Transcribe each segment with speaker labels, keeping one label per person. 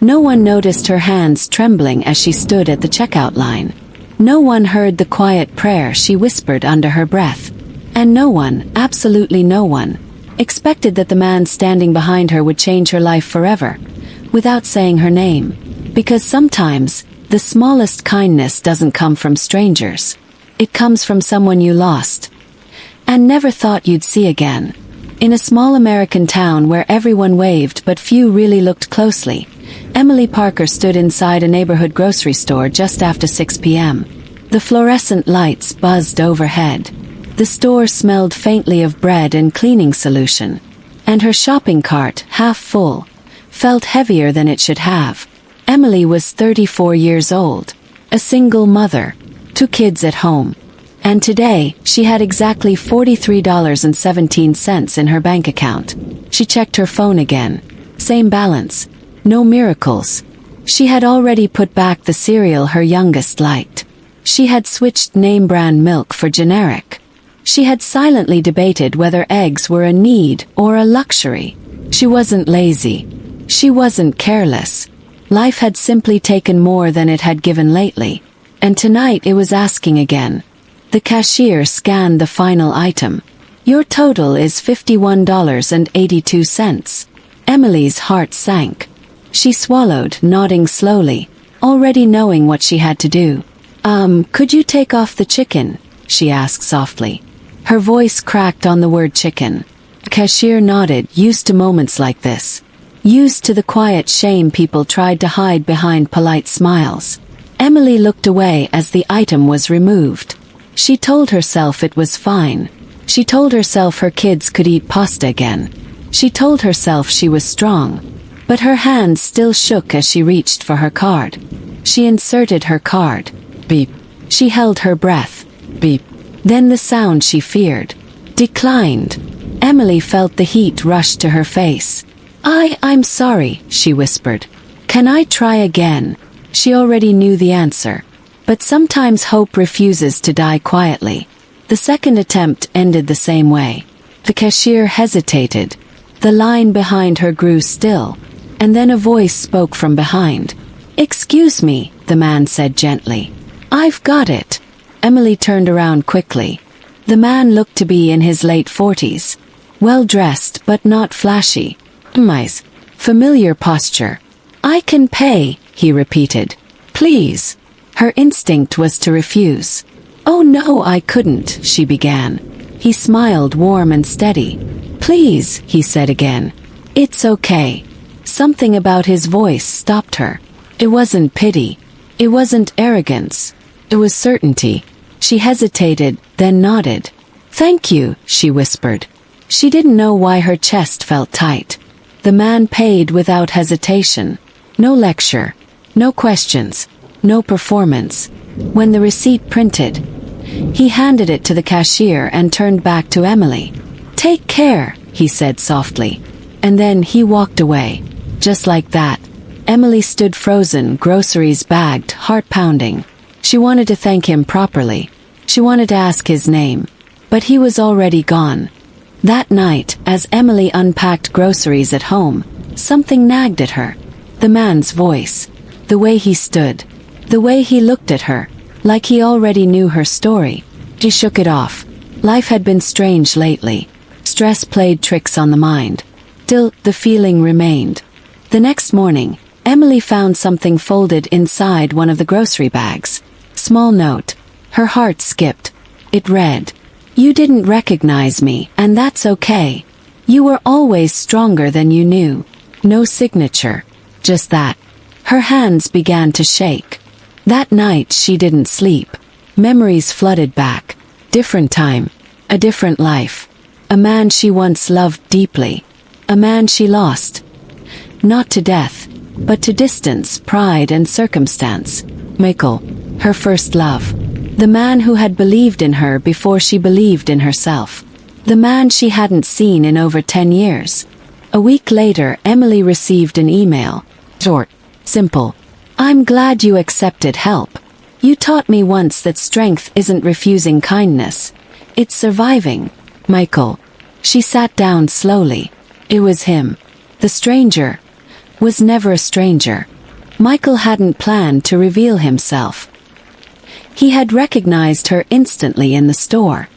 Speaker 1: No one noticed her hands trembling as she stood at the checkout line. No one heard the quiet prayer she whispered under her breath. And no one, absolutely no one, expected that the man standing behind her would change her life forever, without saying her name. Because sometimes, the smallest kindness doesn't come from strangers. It comes from someone you lost and never thought you'd see again. In a small American town where everyone waved but few really looked closely, Emily Parker stood inside a neighborhood grocery store just after 6 p.m. The fluorescent lights buzzed overhead. The store smelled faintly of bread and cleaning solution, and her shopping cart, half full, felt heavier than it should have. Emily was 34 years old, a single mother, 2 kids at home. And today, she had exactly $43.17 in her bank account. She checked her phone again. Same balance. No miracles. She had already put back the cereal her youngest liked. She had switched name-brand milk for generic. She had silently debated whether eggs were a need or a luxury. She wasn't lazy. She wasn't careless. Life had simply taken more than it had given lately. And tonight it was asking again. The cashier scanned the final item. Your total is $51.82. Emily's heart sank. She swallowed, nodding slowly, already knowing what she had to do. Could you take off the chicken? She asked softly. Her voice cracked on the word chicken. The cashier nodded, used to moments like this. Used to the quiet shame people tried to hide behind polite smiles. Emily looked away as the item was removed. She told herself it was fine. She told herself her kids could eat pasta again. She told herself she was strong. But her hands still shook as she reached for her card. She inserted her card. Beep. She held her breath. Beep. Then the sound she feared. Declined. Emily felt the heat rush to her face. I'm sorry, she whispered. Can I try again? She already knew the answer. But sometimes hope refuses to die quietly. The second attempt ended the same way. The cashier hesitated. The line behind her grew still. And then a voice spoke from behind. Excuse me, the man said gently. I've got it. Emily turned around quickly. The man looked to be in his late 40s. Well-dressed but not flashy. Nice. Familiar posture. I can pay, he repeated. Please. Her instinct was to refuse. Oh no, I couldn't, she began. He smiled warm and steady. Please, he said again. It's okay. Something about his voice stopped her. It wasn't pity. It wasn't arrogance. It was certainty. She hesitated, then nodded. Thank you, she whispered. She didn't know why her chest felt tight. The man paid without hesitation. No lecture. No questions. No performance. When the receipt printed, he handed it to the cashier and turned back to Emily. Take care, he said softly. And then he walked away. Just like that. Emily stood frozen, groceries bagged, heart pounding. She wanted to thank him properly. She wanted to ask his name. But he was already gone. That night, as Emily unpacked groceries at home, something nagged at her. The man's voice. The way he stood. The way he looked at her, like he already knew her story. She shook it off. Life had been strange lately. Stress played tricks on the mind. Still, the feeling remained. The next morning, Emily found something folded inside one of the grocery bags. Small note. Her heart skipped. It read, You didn't recognize me, and that's okay. You were always stronger than you knew. No signature. Just that. Her hands began to shake. That night she didn't sleep. Memories flooded back. Different time. A different life. A man she once loved deeply. A man she lost. Not to death, but to distance, pride and circumstance. Michael, her first love. The man who had believed in her before she believed in herself. The man she hadn't seen in over 10 years. A week later, Emily received an email. Short. Simple. I'm glad you accepted help. You taught me once that strength isn't refusing kindness. It's surviving. Michael. She sat down slowly. It was him. The stranger was never a stranger. Michael hadn't planned to reveal himself. He had recognized her instantly in the store.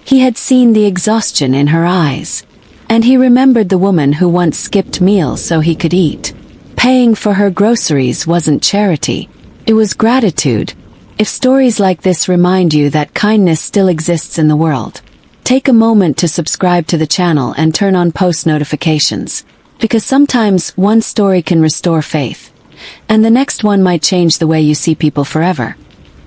Speaker 1: He had seen the exhaustion in her eyes. And he remembered the woman who once skipped meals so he could eat. Paying for her groceries wasn't charity. It was gratitude. If stories like this remind you that kindness still exists in the world, take a moment to subscribe to the channel and turn on post notifications. Because sometimes one story can restore faith. And the next one might change the way you see people forever.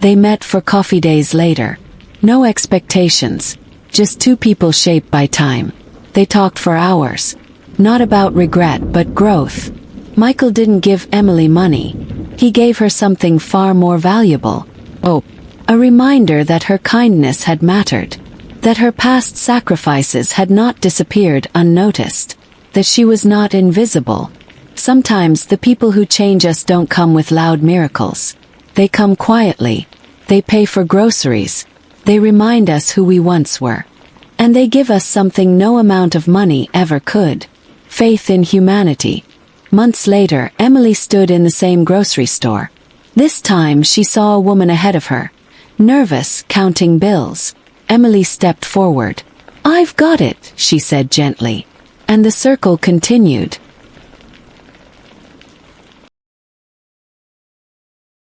Speaker 1: They met for coffee days later. No expectations. Just two people shaped by time. They talked for hours. Not about regret but growth. Michael didn't give Emily money. He gave her something far more valuable. Oh, a reminder that her kindness had mattered. That her past sacrifices had not disappeared unnoticed. That she was not invisible. Sometimes the people who change us don't come with loud miracles. They come quietly. They pay for groceries. They remind us who we once were. And they give us something no amount of money ever could. Faith in humanity. Months later, Emily stood in the same grocery store. This time she saw a woman ahead of her. Nervous, counting bills. Emily stepped forward. "I've got it," she said gently. And the circle continued.